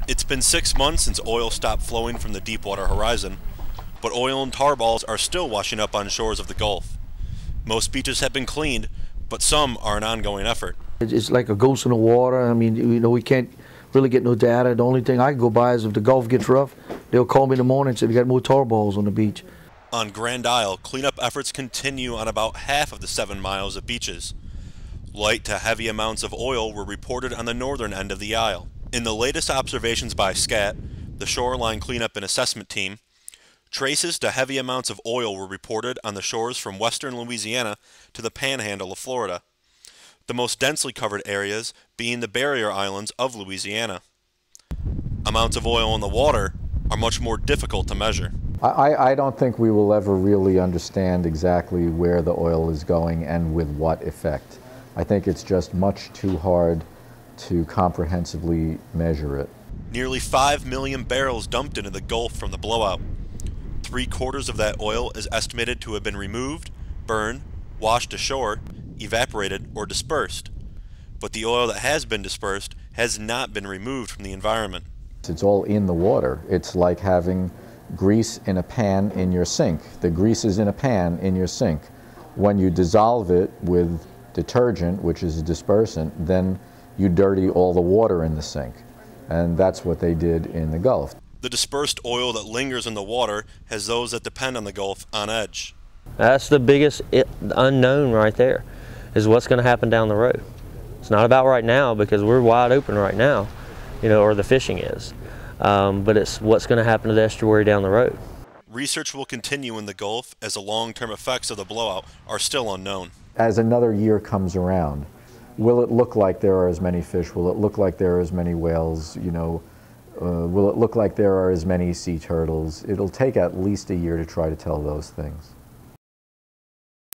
It's been 6 months since oil stopped flowing from the deepwater horizon, but oil and tar balls are still washing up on shores of the Gulf. Most beaches have been cleaned, but some are an ongoing effort. It's like a ghost in the water. I mean, you know, we can't really get no data. The only thing I can go by is if the Gulf gets rough, they'll call me in the morning and say they got more tar balls on the beach. On Grand Isle, cleanup efforts continue on about half of the 7 miles of beaches. Light to heavy amounts of oil were reported on the northern end of the isle. In the latest observations by SCAT, the Shoreline Cleanup and Assessment Team, traces to heavy amounts of oil were reported on the shores from western Louisiana to the panhandle of Florida, the most densely covered areas being the barrier islands of Louisiana. Amounts of oil in the water are much more difficult to measure. I don't think we will ever really understand exactly where the oil is going and with what effect. I think it's just much too hard to comprehensively measure it. Nearly 5 million barrels dumped into the Gulf from the blowout. 3/4 of that oil is estimated to have been removed, burned, washed ashore, evaporated, or dispersed. But the oil that has been dispersed has not been removed from the environment. It's all in the water. It's like having grease in a pan in your sink. The grease is in a pan in your sink. When you dissolve it with detergent, which is a dispersant, then you dirty all the water in the sink. And that's what they did in the Gulf. The dispersed oil that lingers in the water has those that depend on the Gulf on edge. That's the biggest unknown right there, is what's going to happen down the road. It's not about right now because we're wide open right now, you know, or the fishing is. But it's what's going to happen to the estuary down the road. Research will continue in the Gulf as the long-term effects of the blowout are still unknown. As another year comes around, will it look like there are as many fish? Will it look like there are as many whales? You know, will it look like there are as many sea turtles? It'll take at least a year to try to tell those things.